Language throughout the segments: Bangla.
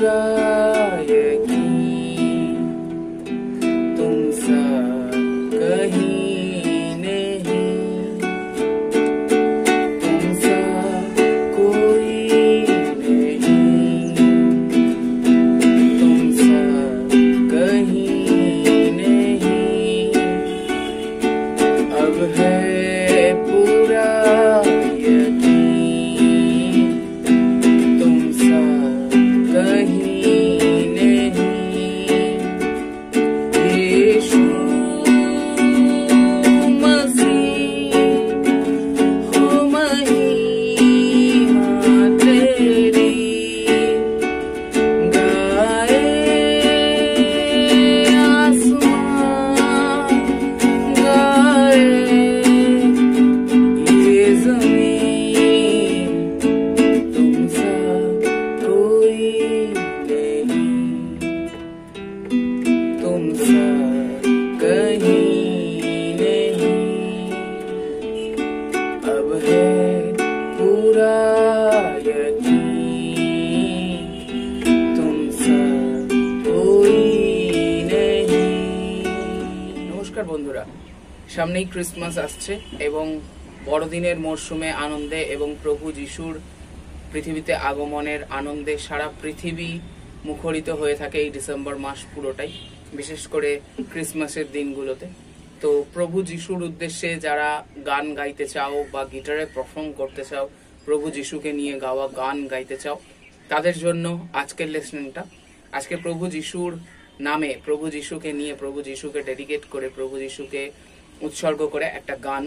पूरा यकीन तुमसा कहीं नहीं, तुमसा कोई नहीं, तुमसा कहीं नहीं। अब है पूरा বন্ধুরা, সামনেই ক্রিসমাস আসছে এবং বড়দিনের মরশুমে আনন্দে এবং প্রভু যিশুর পৃথিবীতে আগমনের আনন্দে সারা পৃথিবী মুখরিত হয়ে থাকে এই ডিসেম্বর মাস পুরোটাই, বিশেষ করে ক্রিসমাসের দিনগুলোতে। তো প্রভু যিশুর উদ্দেশ্যে যারা গান গাইতে চাও বা গিটারে পারফর্ম করতে চাও, প্রভু যিশুকে নিয়ে গাওয়া গান গাইতে চাও, তাদের জন্য আজকের লেসনটা। আজকে প্রভু যিশুর নামে, প্রভু যিশুকে নিয়ে, প্রভু যিশুকে ডেডিকেট করে, প্রভু যিশুকে উৎসর্গ করে একটা গান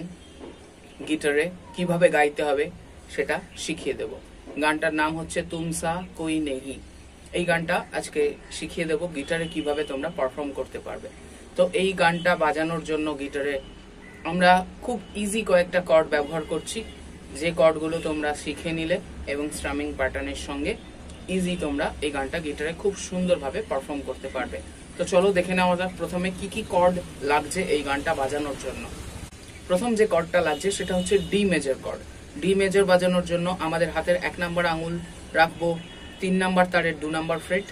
গিটারে কিভাবে গাইতে হবে সেটা শিখিয়ে দেব। গানটার নাম হচ্ছে তুমসা কোই নেহি। এই গানটা আজকে শিখিয়ে দেব গিটারে কিভাবে তোমরা পারফর্ম করতে পারবে। তো এই গানটা বাজানোর জন্য গিটারে আমরা খুব ইজি কয়েকটা কর্ড ব্যবহার করছি, যে কর্ডগুলো তোমরা শিখে নিলে এবং স্ট্রামিং প্যাটার্নের সঙ্গে ইজি তোমরা এই গানটা গিটারে খুব সুন্দরভাবে পারফর্ম করতে পারবে। তো চলো দেখে নেওয়া যাক প্রথমে কি কি কর্ড লাগছে এই গানটা বাজানোর জন্য। প্রথম যে কর্ডটা লাগছে সেটা হচ্ছে D major cord. D major বাজানোর জন্য আমাদের হাতের 1 নম্বর আঙুল রাখবো 3 নম্বর তারের 2 নম্বর ফ্রেট,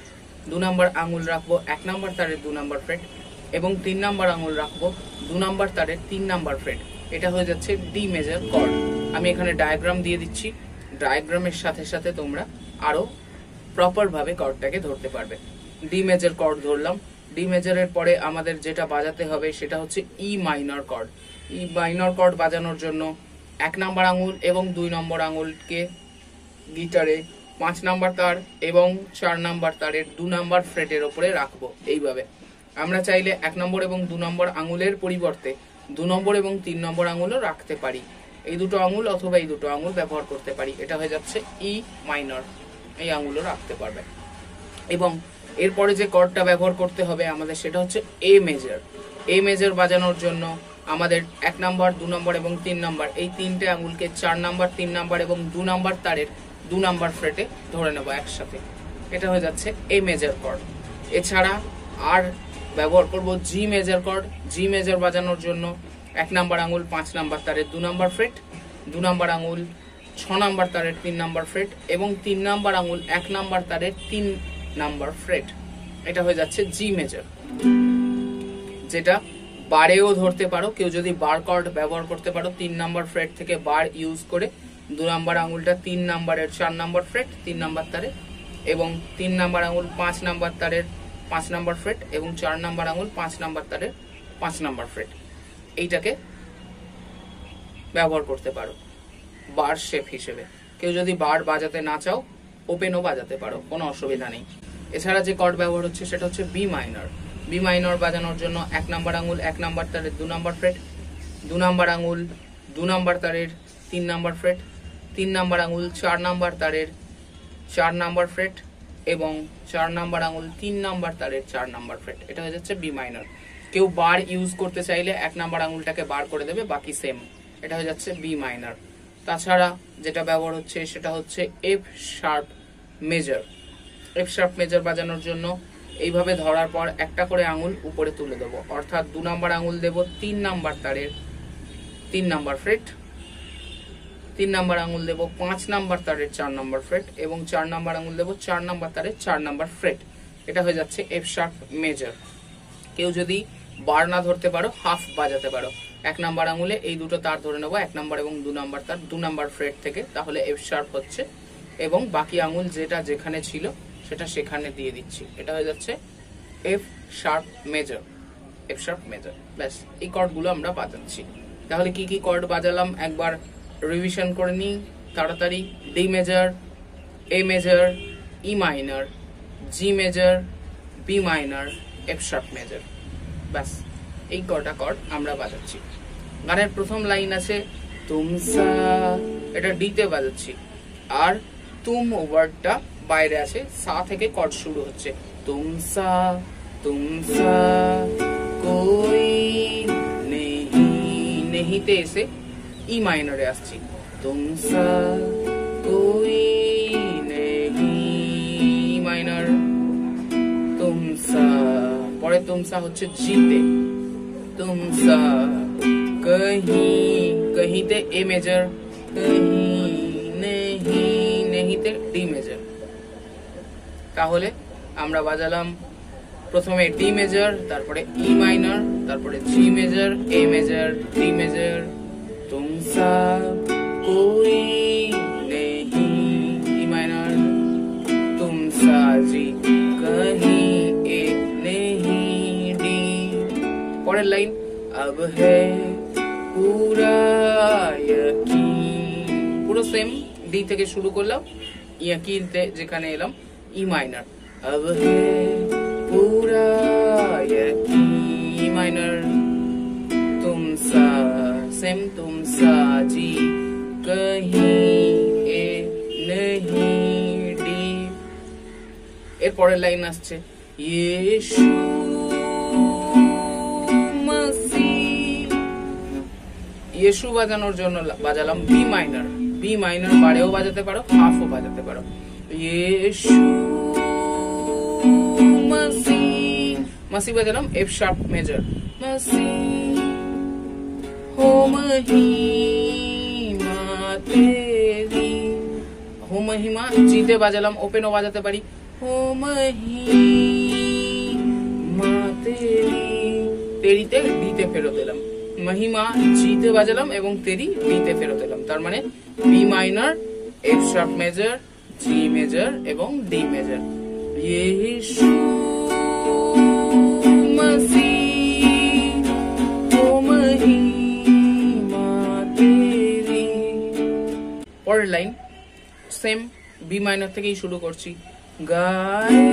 2 নম্বর আঙুল রাখবো 1 নম্বর তারের 2 নম্বর ফ্রেট এবং 3 নম্বর আঙুল রাখবো 2 নম্বর তারের 3 নম্বর ফ্রেট। এটা হয়ে যাচ্ছে ডি মেজর কর্ড। আমি এখানে ডায়াগ্রাম দিয়ে দিচ্ছি, ডায়াগ্রামের সাথে সাথে তোমরা আরো প্রপার ভাবে কর্ডটাকে ধরতে পারবে। ডি মেজর কর্ড ধরলাম। ডি মেজরের পরে আমাদের যেটা বাজাতে হবে সেটা হচ্ছে E minor chord. E minor chord বাজানোর জন্য 1 নম্বর আঙুল এবং 2 নম্বর আঙুলকে গিটারে 5 নম্বর তার এবং 4 নম্বর তারের 2 নম্বর ফ্রেটের উপরে রাখবো। এইভাবে আমরা চাইলে 1 নম্বর এবং 2 নম্বর আঙুলের পরিবর্তে 2 নম্বর এবং 3 নম্বর আঙুলও রাখতে পারি। এই দুটো আঙুল অথবা এই দুটো আঙুল ব্যবহার করতে পারি। এটা হয়ে যাচ্ছে ই মাইনর, এই আঙুলও রাখতে পারবে। এবং এরপরে যে কর্ডটা ব্যবহার করতে হবে আমাদের সেটা হচ্ছে এ মেজর। এ মেজর বাজানোর জন্য আমাদের 1 নম্বর 2 নম্বর এবং 3 নম্বর এই তিনটে আঙুলকে 4 নম্বর 3 নম্বর এবং 2 নম্বর তারের 2 নম্বর ফ্রেটে ধরে নেব একসাথে। এটা হয়ে যাচ্ছে এ মেজর কর্ড। এছাড়া আর ব্যবহার করব জি মেজর কর্ড। জি মেজর বাজানোর জন্য 1 নম্বর আঙুল 5 নম্বর তারের 2 নম্বর ফ্রেট, 2 নম্বর আঙুল 6 নম্বর তারের 3 নম্বর ফ্রেট এবং 3 নম্বর আঙুল 1 নম্বর তারের 3 নম্বর ফ্রেট। এটা হয়ে যাচ্ছে জি মেজর, যেটা বারেও ধরতে পারো। কেউ যদি বার কর্ড ব্যবহার করতে পারো, 3 নম্বর ফ্রেট থেকে বার ইউজ করে 2 নম্বর আঙুলটা 3 নম্বরের 4 নম্বর ফ্রেট 3 নম্বর তারে এবং 3 নম্বর আঙুল 5 নম্বর তারের 5 নম্বর ফ্রেট এবং 4 নম্বর আঙুল 5 নম্বর তারের 5 নম্বর ফ্রেট, এইটাকে ব্যবহার করতে পারো বার শেপ হিসেবে। কেউ যদি বার বাজাতে না চাও ওপেনও বাজাতে পারো, কোনো অসুবিধা নেই। এছাড়া যে কর্ড ব্যবহার হচ্ছে সেটা হচ্ছে বি মাইনর। বি মাইনর বাজানোর জন্য 1 নম্বর আঙুল 1 নম্বর তারের 2 নম্বর ফ্রেট, 2 নম্বর আঙুল 2 নম্বর তারের 3 নম্বর ফ্রেট, 3 নম্বর আঙুল 4 নম্বর তারের 4 নম্বর ফ্রেট এবং 4 নম্বর আঙুল 3 নম্বর তারের 4 নম্বর ফ্রেট। এটা হয়ে যাচ্ছে বি মাইনর। কেউ বার ইউজ করতে চাইলে 1 নম্বর আঙুলটাকে বার করে দেবে, বাকি সেম। এটা হয়ে যাচ্ছে বি মাইনর। তাছাড়া যেটা ব্যবহার হচ্ছে সেটা হচ্ছে F sharp major. F sharp major বাজানোর জন্য এইভাবে ধরার পর একটা করে আঙুল উপরে তুলে দেবো, অর্থাৎ 2 নম্বর আঙুল দেব 3 নম্বর তারের 3 নম্বর ফ্রেট, 3 নাম্বার আঙুল দেব 5 নাম্বার তারের 4 নাম্বার ফ্রেট এবং 4 নাম্বার আঙুল দেব 4 নাম্বার তারের 4 নাম্বার ফ্রেট। এটা হয়ে যাচ্ছে এফ শার্প মেজর। কেউ যদি বার না ধরতে পারো হাফ বাজাতে পারো, 1 নাম্বার আঙুলে এই দুটো তার ধরে নেবো, 1 নাম্বার এবং 2 নাম্বার তার 2 নাম্বার ফ্রেট থেকে, তাহলে এফ শার্প হচ্ছে, এবং বাকি আঙুল যেটা যেখানে ছিল সেটা সেখানে দিয়ে দিচ্ছি। এটা হয়ে যাচ্ছে F sharp major, F sharp major. ব্যাস, এই কর্ডগুলো আমরা বাজাচ্ছি। তাহলে কি কি কর্ড বাজালাম একবার রিভিশন করে নিই তাড়াতাড়ি। D major, A major, E minor, G major, B minor, F sharp major. ব্যাস, এই কটা কর্ড আমরা বাজাচ্ছি। গানের প্রথম লাইন আছে তুমসা, এটা ডি তে বাজাচ্ছি, আর তুম ওয়ার্ডটা বাইরে আছে, সা থেকে কর্ড শুরু হচ্ছে। তুমসা তুমসা কোই নেহি, নেহিতে এসে ই মাইনরে আসছি। তুমসা কোই নেহি, ই মাইনর, তুমসা, পরে তুমসা হচ্ছে জিতে, তুমসা কহি, কহিতে এ মেজর, কহি নেহি, নেহিতে ডি মেজর। তাহলে আমরা বাজালাম প্রথমে ডি মেজর, তারপরে ই মাইনর, তারপরে G major, A major, D major, তুমসা কোই নেহি, ই মাইনর, তুমসা জি কহি এ নেহি ডি। পরের লাইন अब है पूरा यकीन, পুরো সেম ডি থেকে শুরু করলাম, ইয়াকিন তে যেখানে এলাম ই মাইনর। अब है पूरा यकीन, ই মাইনর, তুমসা সেম, তুমসা জি কহি এ নেহি ডি। এর পরের লাইন আসছে ইয়েশু ইয়েশু বাজানোর জন্য বাজালাম বি মাইনর, বি মাইনর বারেও বাজাতে পারো, হাফও বাজাতে পারো। ইয়েশু মাসি, মাসি বাজালাম এফ শার্প মেজর, মাসি হো মহিমা তেরি, হো মহিমা জিতে বাজালাম, ওপেনও বাজাতে পারি, হো মহিমা তেরি, তেরিতে ডিতে ফেরত এলাম, মহিমা জিতে বাজালাম এবং তেরি ডিতে ফেরত এলাম। তার মানে B minor, F sharp major, G major এবং ডি মেজর। ইয়েশু মসিহ ও মহিমা তেরি। পরের লাইন সেম বি মাইনর থেকেই শুরু করছি। গায়ে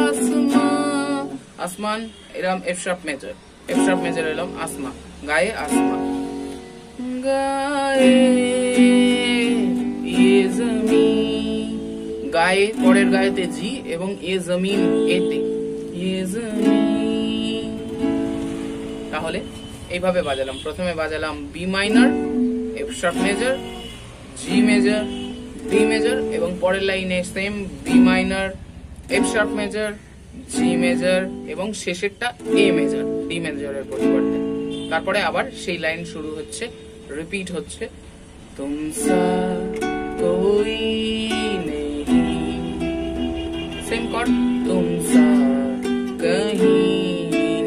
আসমান, আসমান এরকম F sharp major, F sharp major এলাম আসমা, গায়ে আসমা, গায়ে এ জমিন, গায়ে পরের গায়েতে জি এবং এ জমিন এতে, এ জমিন। তাহলে এইভাবে বাজালাম, প্রথমে বাজালাম B minor, F sharp major, G major, D major, এবং পরের লাইনে same B minor, F sharp major, G major এবং শেষেরটা এ মেজর, ডি মেজরের পরিবর্তে। তারপরে আবার সেই লাইন শুরু হচ্ছে, রিপিট হচ্ছে, তুমসা কোই নেহি, সেম কর্ড, তুমসা কহি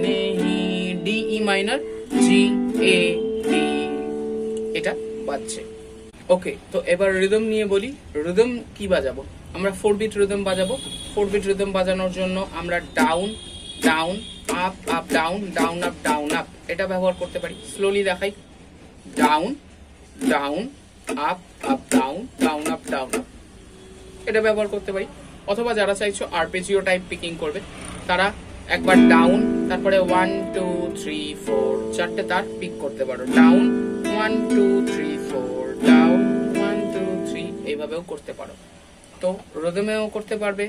নেহি, D E minor, G A D, এটা বাজছে। ওকে, তো এবার রিদম নিয়ে বলি। রিদম কি বাজাবো? আমরা 4 বিট রিদম বাজাবো। 4 বিট রিদম বাজানোর জন্য আমরা down down up up down, down up down up এটা ব্যবহার করতে পারি। স্লোলি দেখাই, down down up up down, down up down up, এটা ব্যবহার করতে পারি। অথবা যারা চাইছো আরপেজিও টাইপ পিকিং করবে, তারা একবার ডাউন, তারপরে 1 2 3 4 চারটে তার পিক করতে পারো। ডাউন 1 2 3 4, ডাউন 1 2 3, এইভাবেও করতে পারো। তো রিদমেও করতে পারবে,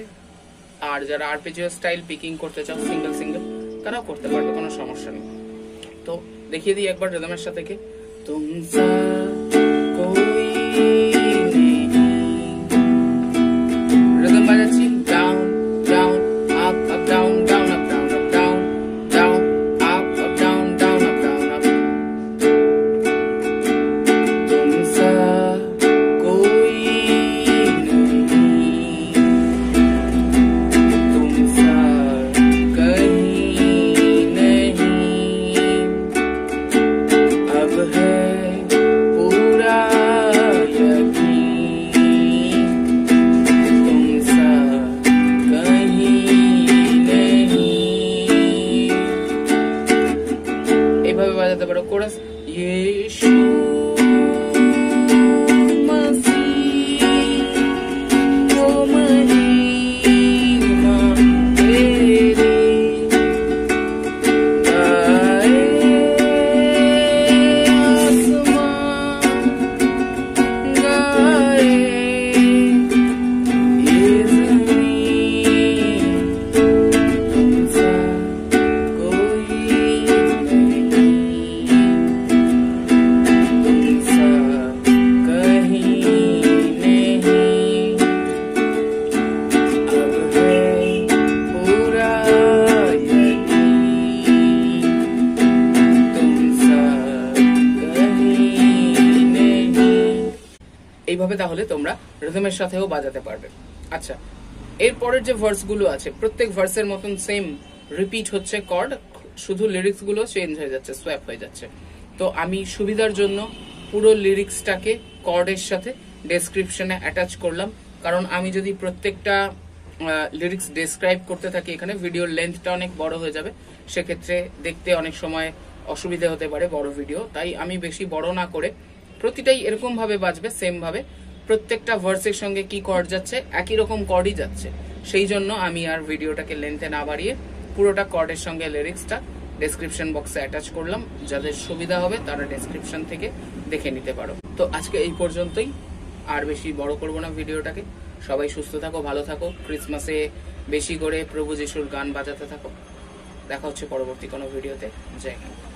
আর যারা আরপেজিও স্টাইল পিকিং করতে চাও সিঙ্গেল সিঙ্গেল, তারাও করতে পারবে, কোনো সমস্যা নেই। তো দেখিয়ে দিই একবার রিদমের সাথে থেকে। তুমসা কোই নেহি, রিদম বাজাচ্ছি, down down up up down, down up down up, down down up up down, down up down up. महिमा तेरी गाए आसमां गाए ये ज़मीन तुमसा कोई नहीं तुमसा कहीं नहीं अब है पूरा यकीन तुमसा कहीं नहीं। এইভাবে তাহলে তোমরা রিদমের সাথেও বাজাতে পারবে। আচ্ছা, এরপরের যে ভার্স গুলো আছে প্রত্যেক ভার্সের মতন সেম রিপিট হচ্ছে কর্ড, শুধু লিরিক্স গুলো চেঞ্জ হয়ে যাচ্ছে, সোয়াপ হয়ে যাচ্ছে। তো আমি সুবিধার জন্য পুরো লিরিক্সটাকে কর্ডের সাথে ডেসক্রিপশনে অ্যাটাচ করলাম, কারণ আমি যদি প্রত্যেকটা লিরিক্স ডেসক্রাইব করতে থাকি এখানে ভিডিওর লেন্থটা অনেক বড় হয়ে যাবে, সেক্ষেত্রে দেখতে অনেক সময় অসুবিধা হতে পারে বড় ভিডিও। তাই আমি বেশি বড় না করে প্রতিটাই এরকম ভাবে বাজবে, সেম ভাবে প্রত্যেকটা ভার্সের সঙ্গে কি কর্ড যাচ্ছে একই রকম কর্ডই যাচ্ছে, সেই জন্য আমি আর ভিডিওটাকে লেন্থে না বাড়িয়ে পুরোটা কর্ডের সঙ্গে লিরিক্সটা ডেসক্রিপশন বক্সে অ্যাটাচ করলাম। যাদের সুবিধা হবে তারা ডেসক্রিপশন থেকে দেখে নিতে পারো। তো আজকে এই পর্যন্তই, আর বেশি বড় করব না ভিডিওটাকে। সবাই সুস্থ থাকো, ভালো থাকো, ক্রিসমাসে বেশি করে প্রভু যিশুর গান বাজাতে থাকো। দেখা হচ্ছে পরবর্তী কোনো ভিডিওতে। জয় হিন্দ।